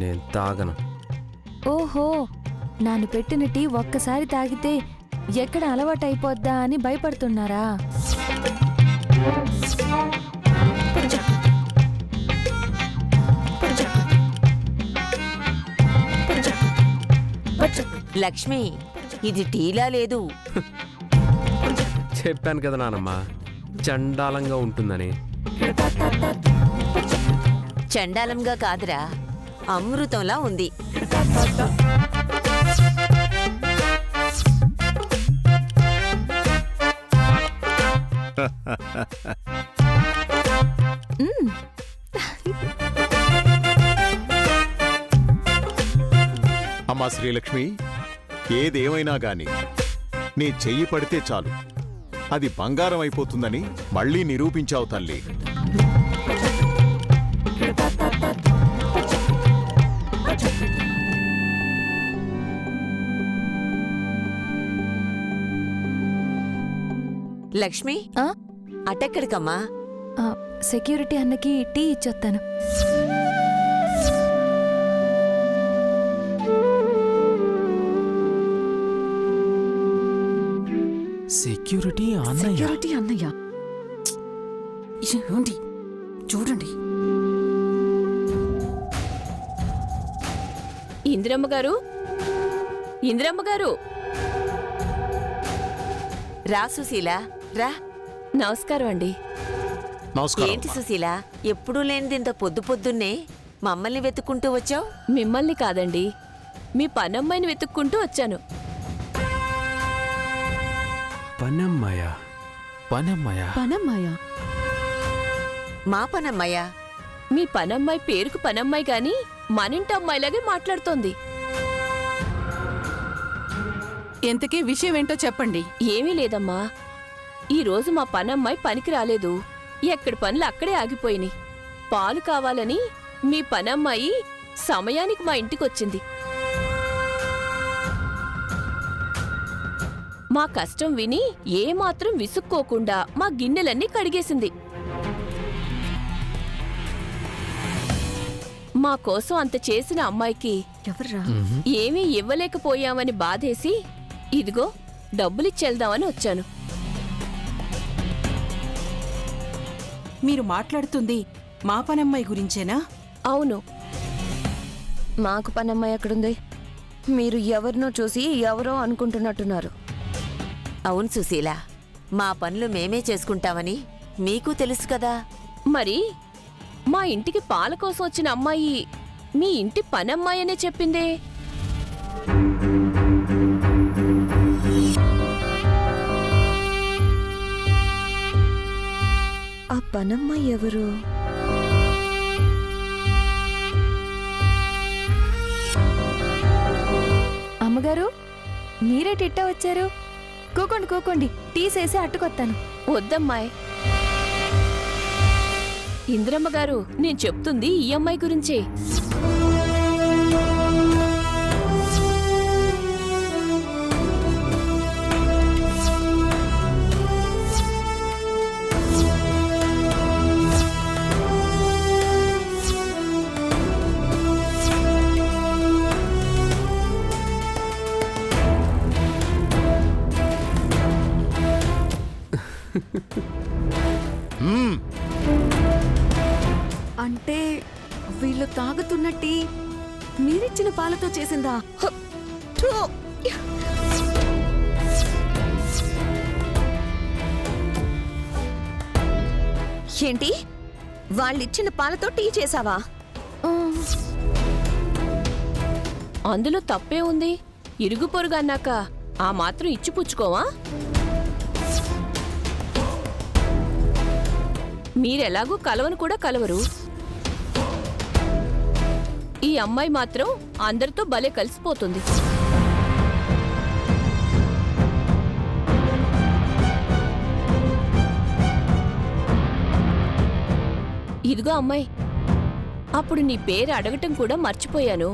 నేను తాగను. ఓహో, నాను పెట్టిన టీ ఒక్కసారి తాగితే ఎక్కడ అలవాటు అయిపోద్దా అని భయపడుతున్నారా? లక్ష్మి, ఇది టీలా లేదు. చెప్పాను కదా నానమ్మ, చండాలంగా ఉంటుందని. చండాలంగా కాదురా, అమృతంలా ఉంది. అమ్మా శ్రీలక్ష్మి, ఏదేమైనా గాని నీ చెయ్యి పడితే చాలు అది బంగారం అయిపోతుందని మళ్ళీ నిరూపించావు తల్లి. లక్ష్మి, అటెక్కడికమ్మా? సెక్యూరిటీ అన్నకి టీ ఇచ్చొస్తాను. సెక్యూరిటీ అన్నయ్య ఏమండి, చూడండి. ఇందిరమ్మ గారు, ఇందిరమ్మ గారు. రా సుశీల, రా. నమస్కారం అండి. ఏంటి సుశీల, ఎప్పుడూ లేనిది ఇంత పొద్దు పొద్దున్నే మమ్మల్ని వెతుక్కుంటూ వచ్చావు? మిమ్మల్ని కాదండి, మీ పనమ్మాయిని వెతుక్కుంటూ వచ్చాను. పనమ్మాయ మా పనమ్మయ్య. మీ పనమ్మాయి పేరుకు పనమ్మాయి గాని మనింటి అమ్మాయిలాగే మాట్లాడుతోంది. ఎంతకీ విషయం ఏంటో చెప్పండి. ఏమీ లేదమ్మా, ఈరోజు మా పనమ్మాయి పనికి రాలేదు. ఎక్కడి పనులు అక్కడే ఆగిపోయినాయి. పాలు కావాలని మీ పనమ్మాయి సమయానికి మా ఇంటికొచ్చింది. మా కష్టం విని ఏమాత్రం విసుక్కోకుండా మా గిన్నెలన్నీ కడిగేసింది. మా కోసం అంత చేసిన అమ్మాయికి ఏమీ ఇవ్వలేకపోయామని బాధేసి ఇదిగో డబ్బులిచ్చేద్దామని వచ్చాను. మీరు మాట్లాడుతుంది మా పనమ్మాయి గురించేనా? అవును. మాకు పనమ్మాయి ఎక్కడుంది? మీరు ఎవరినో చూసి ఎవరో అనుకుంటున్నట్టున్నారు. అవును సుశీల, మా పనులు మేమే చేసుకుంటామని మీకు తెలుసు కదా. మరి మా ఇంటికి పాల కోసం వచ్చిన అమ్మాయి మీ ఇంటి పనమ్మాయి అనే చెప్పిందే. ఆ పనమ్మాయి ఎవరు? అమ్మగారు, మీరే టిట్టా వచ్చారు? కూకోండి కూకోండి, టీ చేసి అట్టుకొత్తాను. వద్దమ్మాయి. ఇందిరమ్మ గారు, నేను చెప్తుంది ఈ అమ్మాయి గురించే. అంటే వీళ్ళు తాగుతున్న టీ మీరిచ్చిన పాలతో చేసిందా? ఏంటి, వాళ్ళిచ్చిన పాలతో టీ చేసావా? అందులో తప్పే ఉంది. ఇరుగు పొరుగు అన్నాక ఆ మాత్రం ఇచ్చిపుచ్చుకోవా? మీరెలాగూ కలవను కూడా కలవరు. ఈ అమ్మాయి మాత్రం అందరితో భలే కలిసిపోతుంది. ఇదిగో అమ్మాయి, అప్పుడు నీ పేరు అడగటం కూడా మర్చిపోయాను.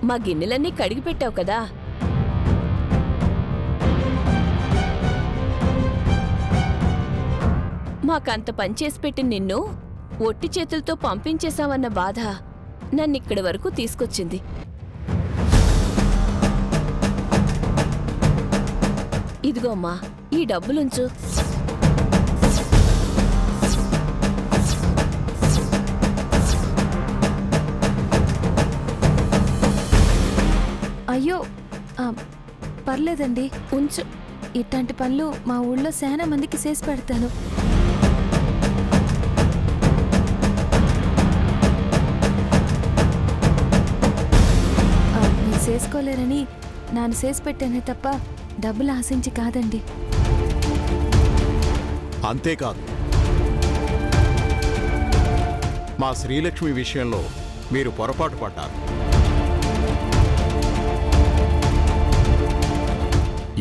మా గిన్నెలన్నీ కడిగి పెట్టావు కదా. మాకంత పనిచేసి పెట్టి నిన్ను ఒట్టి చేతులతో పంపించేశావన్న బాధ నన్నిక్కడి వరకు తీసుకొచ్చింది. ఇదిగో అమ్మా, ఈ డబ్బులుంచు. అయ్యో పర్లేదండి, ఉంచు. ఇట్లాంటి పనులు మా ఊళ్ళో చాలా మందికి చేసి పెడతాను. మీరు చేసుకోలేరని నాన్న చేసి పెట్టానే తప్ప డబ్బులు ఆశించి కాదండి. అంతేకాదు, మా శ్రీలక్ష్మి విషయంలో మీరు పొరపాటు పడ్డారు.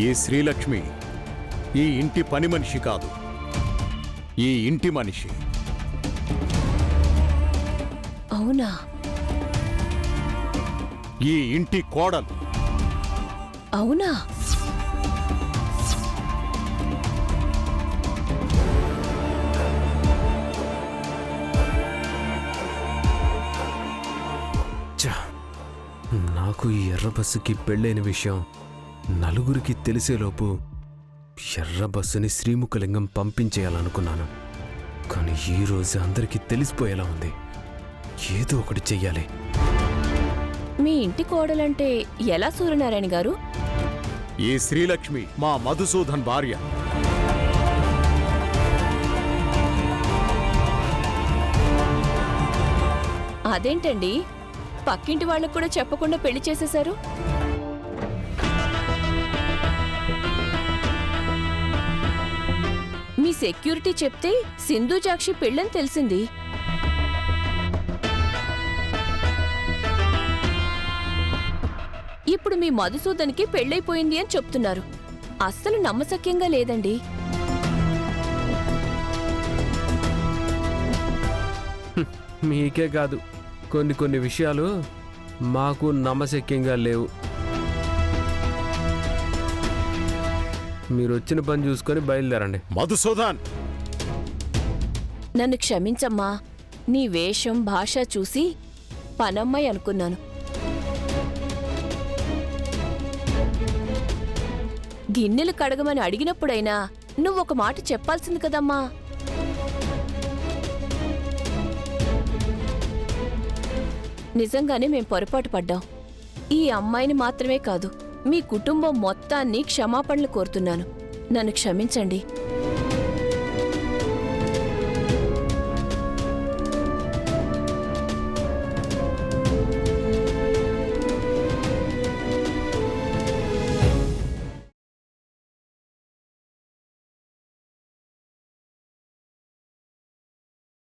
ఈ శ్రీలక్ష్మి ఈ ఇంటి పని మనిషి కాదు, ఈ ఇంటి మనిషి. అవునా? ఈ ఇంటి కోడలు. అవునా? నాకు ఈ ఎర్ర బస్సుకి పెళ్ళైన విషయం నలుగురికి తెలిసేలోపు ఎర్ర బస్సుని శ్రీముఖలింగం పంపించేయాలనుకున్నాను. కానీ ఈరోజు అందరికీ తెలిసిపోయేలా ఉంది. ఏదో ఒకటి చెయ్యాలి. మీ ఇంటి కోడలంటే ఎలా సూర్యనారాయణ గారు? ఈ శ్రీలక్ష్మి మా మధుసూదన్ భార్య. అదేంటండి, పక్కింటి వాళ్ళకు కూడా చెప్పకుండా పెళ్లి చేసేశారు? మీ సెక్యూరిటీ చెప్తే సింధుజాక్షి పెళ్ళని తెలిసింది. ఇప్పుడు మీ మధుసూదన్కి పెళ్ళైపోయింది అని చెప్తున్నారు. అస్సలు నమ్మశక్యంగా లేదండి. మీకే కాదు, కొన్ని విషయాలు మాకు నమ్మశక్యంగా లేవు. మీరు వచ్చిన పని చూసుకొని బయలుదేరండి. మధుసూదన్, నన్ను క్షమించమ్మా. నీ వేషం భాష చూసి పనమ్మాయి అనుకున్నాను. గిన్నెలు కడగమని అడిగినప్పుడైనా నువ్వొక మాట చెప్పాల్సింది కదమ్మా. నిజంగానే మేం పొరపాటు పడ్డాం. ఈ అమ్మాయిని మాత్రమే కాదు, మీ కుటుంబం మొత్తాన్ని క్షమాపణలు కోరుతున్నాను. నన్ను క్షమించండి.